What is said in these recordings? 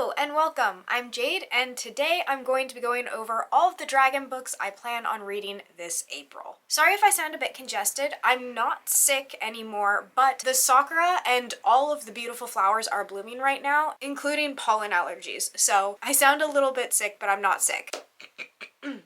Hello and welcome. I'm Jade and today I'm going to be going over all of the dragon books I plan on reading this April. Sorry if I sound a bit congested. I'm not sick anymore, but the sakura and all of the beautiful flowers are blooming right now, including pollen allergies. So I sound a little bit sick, but I'm not sick.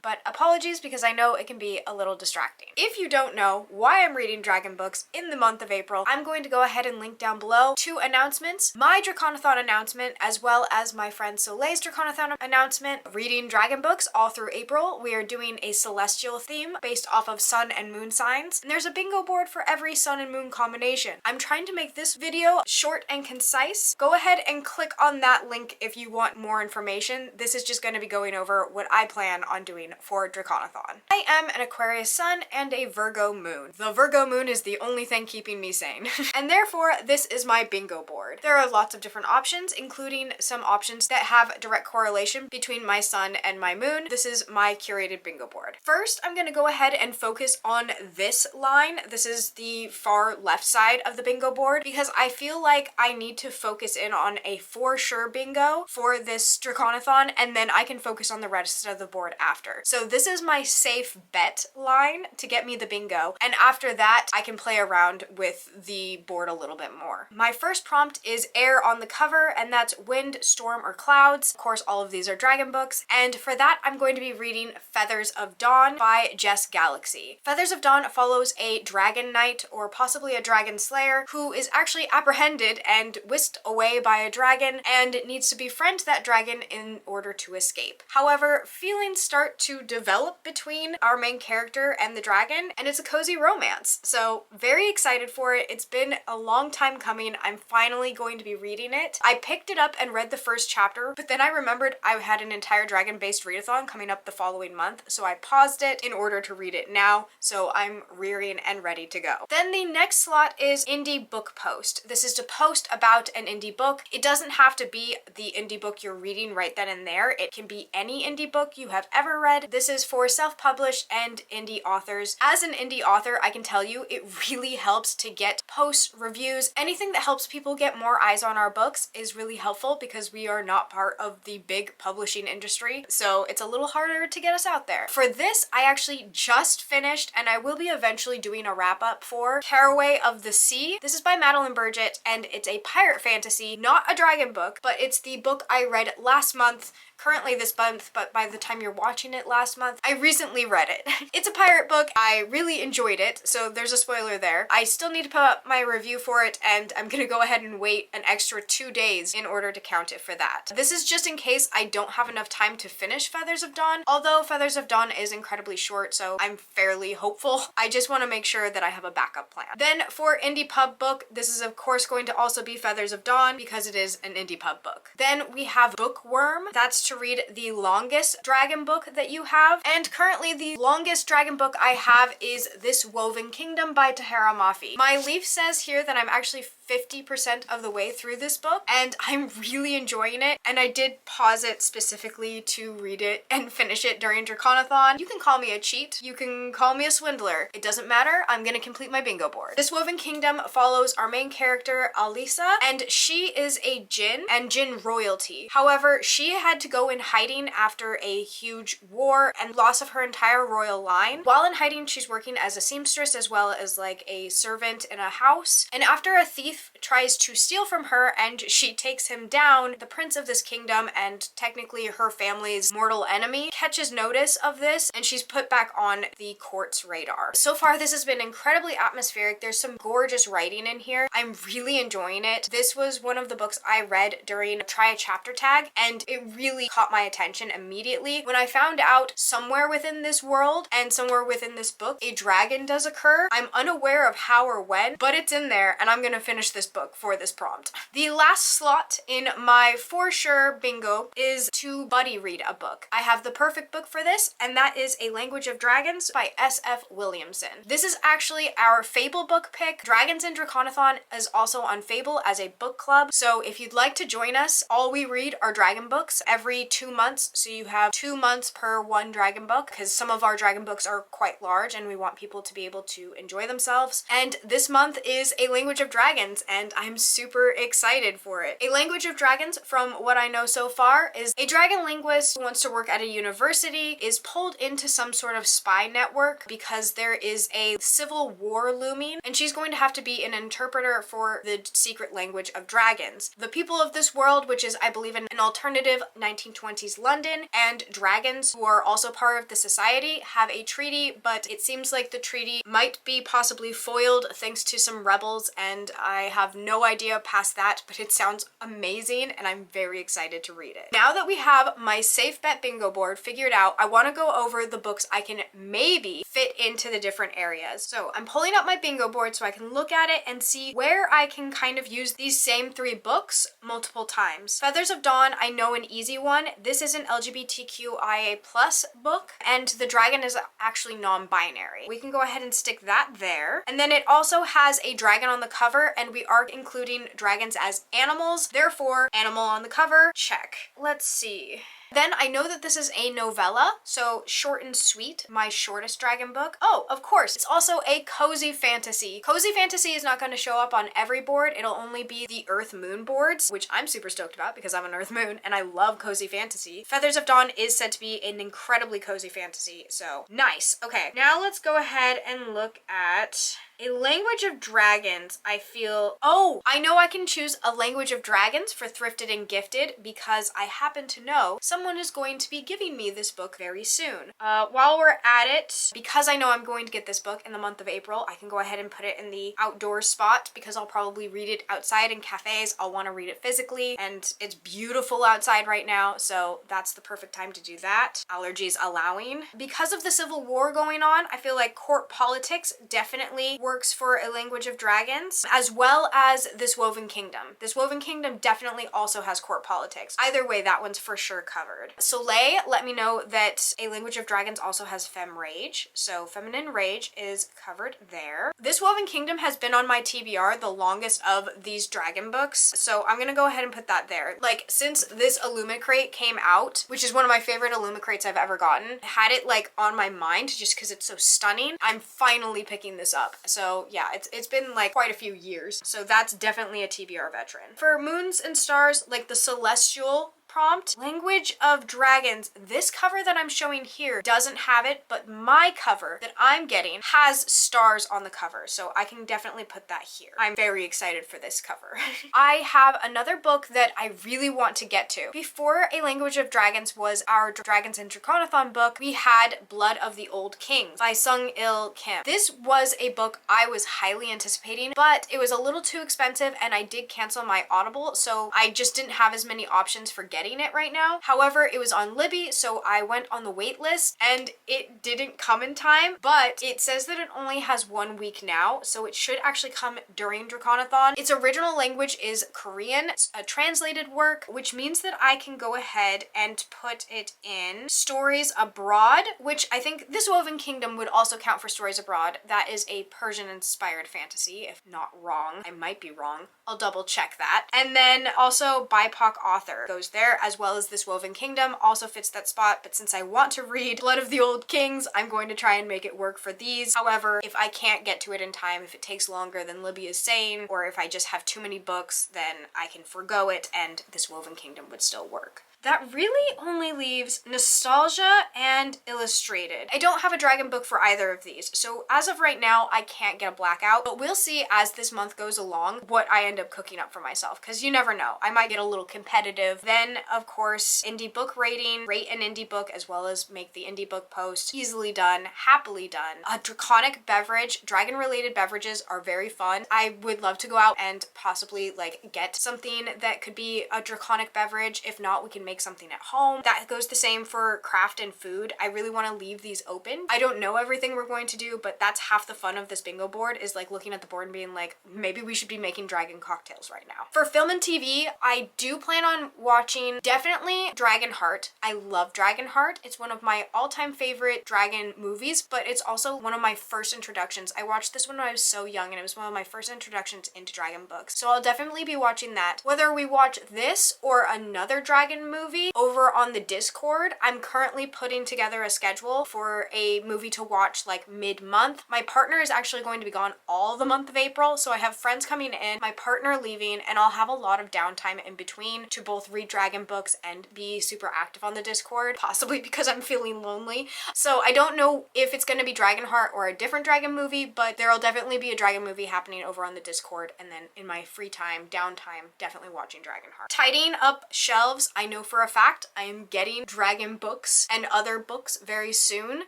But apologies because I know it can be a little distracting. If you don't know why I'm reading dragon books in the month of April, I'm going to go ahead and link down below two announcements. My Draconathon announcement as well as my friend Soleil's Draconathon announcement. Reading dragon books all through April. We are doing a celestial theme based off of sun and moon signs. And there's a bingo board for every sun and moon combination. I'm trying to make this video short and concise. Go ahead and click on that link if you want more information. This is just going to be going over what I plan on doing for Draconathon. I am an Aquarius sun and a Virgo moon. The Virgo moon is the only thing keeping me sane. And therefore, this is my bingo board. There are lots of different options, including some options that have direct correlation between my sun and my moon. This is my curated bingo board. First, I'm going to go ahead and focus on this line. This is the far left side of the bingo board because I feel like I need to focus in on a for sure bingo for this Draconathon, and then I can focus on the rest of the board after. So this is my safe bet line to get me the bingo, and after that I can play around with the board a little bit more. My first prompt is Heir on the cover, and that's wind, storm, or clouds. Of course, all of these are dragon books, and for that I'm going to be reading Feathers of Dawn by Jess Galaxy. Feathers of Dawn follows a dragon knight, or possibly a dragon slayer, who is actually apprehended and whisked away by a dragon and needs to befriend that dragon in order to escape. However, feelings start to develop between our main character and the dragon, and it's a cozy romance. So very excited for it. It's been a long time coming. I'm finally going to be reading it. I picked it up and read the first chapter, but then I remembered I had an entire dragon-based readathon coming up the following month, so I paused it in order to read it now, so I'm rearing and ready to go. Then the next slot is indie book post. This is to post about an indie book. It doesn't have to be the indie book you're reading right then and there. It can be any indie book you have ever read. This is for self-published and indie authors. As an indie author, I can tell you it really helps to get posts, reviews, anything that helps people get more eyes on our books is really helpful because we are not part of the big publishing industry, so it's a little harder to get us out there. For this, I actually just finished, and I will be eventually doing a wrap-up for Caraway of the Sea. This is by Madeline Burgett, and it's a pirate fantasy, not a dragon book, but it's the book I read last month, currently this month, but by the time you're watching it last month, I recently read it. It's a pirate book. I really enjoyed it, so there's a spoiler there. I still need to put up my review for it, and I'm gonna go ahead and wait an extra 2 days in order to count it for that. This is just in case I don't have enough time to finish Feathers of Dawn, although Feathers of Dawn is incredibly short, so I'm fairly hopeful. I just want to make sure that I have a backup plan. Then for indie pub book, this is of course going to also be Feathers of Dawn because it is an indie pub book. Then we have Bookwyrm. That's to read the longest dragon book that you have, and currently the longest dragon book I have is This Woven Kingdom by Tahara Mafi. My leaf says here that I'm actually 50% of the way through this book, and I'm really enjoying it, and I did pause it specifically to read it and finish it during Draconathon. You can call me a cheat, you can call me a swindler, it doesn't matter, I'm gonna complete my bingo board. This Woven Kingdom follows our main character, Alisa, and she is a djinn and djinn royalty. However, she had to go in hiding after a huge war and loss of her entire royal line. While in hiding, she's working as a seamstress as well as like a servant in a house, and after a thief tries to steal from her and she takes him down, the prince of this kingdom and technically her family's mortal enemy catches notice of this, and she's put back on the court's radar. So far this has been incredibly atmospheric. There's some gorgeous writing in here. I'm really enjoying it. This was one of the books I read during Try a Chapter Tag, and it really caught my attention immediately. When I found out somewhere within this world and somewhere within this book a dragon does occur, I'm unaware of how or when, but it's in there, and I'm gonna finish this book for this prompt. The last slot in my for sure bingo is to buddy read a book. I have the perfect book for this, and that is A Language of Dragons by S.F. Williamson. This is actually our Fable book pick. Dragons in Draconathon is also on Fable as a book club, so if you'd like to join us, all we read are dragon books every 2 months, so you have 2 months per one dragon book, because some of our dragon books are quite large and we want people to be able to enjoy themselves. And this month is A Language of Dragons, Dragons, and I'm super excited for it. A Language of Dragons, from what I know so far, is a dragon linguist who wants to work at a university, is pulled into some sort of spy network because there is a civil war looming, and she's going to have to be an interpreter for the secret language of dragons. The people of this world, which is, I believe, an alternative 1920s London, and dragons, who are also part of the society, have a treaty, but it seems like the treaty might be possibly foiled thanks to some rebels, and I have no idea past that, but it sounds amazing and I'm very excited to read it. Now that we have my safe bet bingo board figured out, I want to go over the books I can maybe fit into the different areas. So I'm pulling up my bingo board so I can look at it and see where I can kind of use these same 3 books multiple times. Feathers of Dawn, I know an easy one. This is an LGBTQIA+ book, and the dragon is actually non-binary. We can go ahead and stick that there. And then it also has a dragon on the cover, and we are including dragons as animals. Therefore, animal on the cover, check. Let's see. Then I know that this is a novella, so short and sweet, my shortest dragon book. Oh, of course, it's also a cozy fantasy. Cozy fantasy is not going to show up on every board. It'll only be the Earth Moon boards, which I'm super stoked about because I'm an Earth Moon and I love cozy fantasy. Feathers of Dawn is said to be an incredibly cozy fantasy, so nice. Okay, now let's go ahead and look at a Language of Dragons. I feel, oh, I know I can choose a Language of Dragons for Thrifted and Gifted because I happen to know someone is going to be giving me this book very soon. While we're at it, because I know I'm going to get this book in the month of April, I can go ahead and put it in the outdoor spot because I'll probably read it outside in cafes. I'll want to read it physically, and it's beautiful outside right now, so that's the perfect time to do that, allergies allowing. Because of the Civil War going on, I feel like court politics definitely works for a Language of Dragons, as well as This Woven Kingdom. This Woven Kingdom definitely also has court politics. Either way, that one's for sure covered. Soleil let me know that a Language of Dragons also has Femme Rage, so Feminine Rage is covered there. This Woven Kingdom has been on my TBR the longest of these dragon books, so I'm gonna go ahead and put that there. Like, since this Illumicrate came out, which is one of my favorite Illumicrates I've ever gotten, had it like on my mind just because it's so stunning, I'm finally picking this up. So yeah, it's been like quite a few years, so that's definitely a TBR veteran. For Moons and Stars, like the Celestial prompt, Language of Dragons, this cover that I'm showing here doesn't have it, but my cover that I'm getting has stars on the cover, so I can definitely put that here. I'm very excited for this cover. I have another book that I really want to get to. Before A Language of Dragons was our Dragons in Draconathon book, we had Blood of the Old Kings by Sung Il Kim. This was a book I was highly anticipating, but it was a little too expensive and I did cancel my Audible, so I just didn't have as many options for getting it right now. However, it was on Libby, so I went on the wait list and it didn't come in time, but it says that it only has 1 week now, so it should actually come during Draconathon. Its original language is Korean. It's a translated work, which means that I can go ahead and put it in Stories Abroad, which I think This Woven Kingdom would also count for Stories Abroad. That is a Persian-inspired fantasy, if not wrong. I might be wrong. I'll double check that. And then also BIPOC author goes there, as well as This Woven Kingdom also fits that spot, but since I want to read Blood of the Old Kings, I'm going to try and make it work for these. However, if I can't get to it in time, if it takes longer than Libby is saying, or if I just have too many books, then I can forgo it and This Woven Kingdom would still work. That really only leaves Nostalgia and Illustrated. I don't have a dragon book for either of these, so as of right now, I can't get a blackout, but we'll see as this month goes along what I end up cooking up for myself, because you never know. I might get a little competitive. Then, of course, indie book rating, rate an indie book as well as make the indie book post. Easily done, happily done. A draconic beverage. Dragon-related beverages are very fun. I would love to go out and possibly like get something that could be a draconic beverage. If not, we can make something at home. That goes the same for craft and food. I really want to leave these open. I don't know everything we're going to do, but that's half the fun of this bingo board, is like looking at the board and being like, maybe we should be making dragon cocktails right now. For film and TV, I do plan on watching watching definitely Dragonheart. I love Dragonheart. It's one of my all-time favorite dragon movies, but it's also one of my first introductions. I watched this when I was so young, and it was one of my first introductions into dragon books. So I'll definitely be watching that. Whether we watch this or another dragon movie over on the Discord, I'm currently putting together a schedule for a movie to watch like mid-month. My partner is actually going to be gone all the month of April, so I have friends coming in, my partner leaving, and I'll have a lot of downtime in between to both read dragon books and be super active on the Discord, possibly because I'm feeling lonely. So I don't know if it's going to be Dragonheart or a different dragon movie, but there'll definitely be a dragon movie happening over on the Discord, and then in my free time, downtime, definitely watching Dragonheart. Tidying up shelves, I know for a fact I am getting dragon books and other books very soon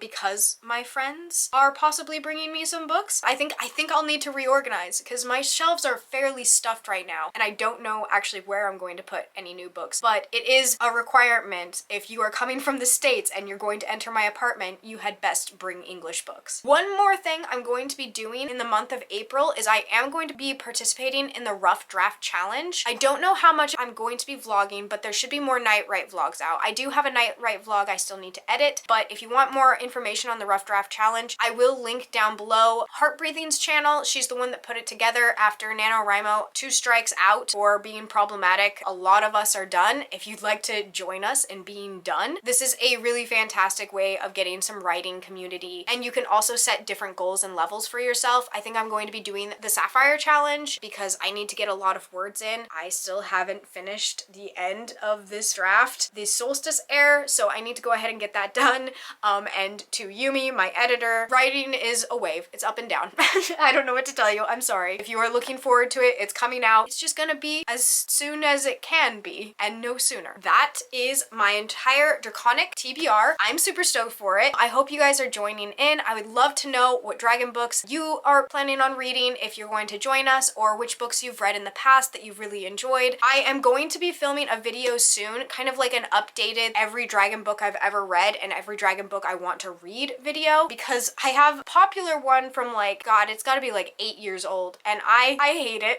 because my friends are possibly bringing me some books. I think I'll need to reorganize because my shelves are fairly stuffed right now, and I don't know actually where I'm going to put any new books, but it is a requirement. If you are coming from the States and you're going to enter my apartment, you had best bring English books. One more thing I'm going to be doing in the month of April is I am going to be participating in the Rough Draft Challenge. I don't know how much I'm going to be vlogging, but there should be more Night Write vlogs out. I do have a Night Write vlog I still need to edit, but if you want more information on the Rough Draft Challenge, I will link down below Heartbreathing's channel. She's the one that put it together after NaNoWriMo 2 strikes out for being problematic. A lot of us are done. If you'd like to join us in being done, this is a really fantastic way of getting some writing community, and you can also set different goals and levels for yourself. I think I'm going to be doing the Sapphire Challenge because I need to get a lot of words in. I still haven't finished the end of this draft, the Solstice Heir, so I need to go ahead and get that done. And to Yumi, my editor, writing is a wave. It's up and down. I don't know what to tell you. I'm sorry. If you are looking forward to it, it's coming out. It's just gonna be as soon as it can be and no sooner. That is my entire Draconic TBR. I'm super stoked for it. I hope you guys are joining in. I would love to know what dragon books you are planning on reading if you're going to join us, or which books you've read in the past that you've really enjoyed. I am going to be filming a video soon, kind of like an updated every dragon book I've ever read and every dragon book I want to read video, because I have a popular one from like, God, it's got to be like 8 years old, and I hate it.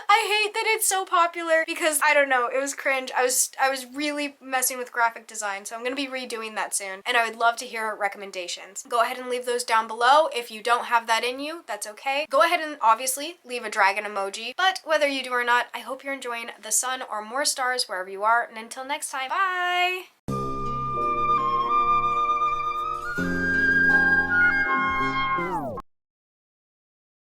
I hate that it's so popular because I don't know, it was cringe. I was really messing with graphic design, so I'm gonna be redoing that soon, and I would love to hear recommendations. Go ahead and leave those down below. If you don't have that in you, that's okay. Go ahead and obviously leave a dragon emoji, but whether you do or not, I hope you're enjoying the sun or more stars wherever you are, and until next time, bye!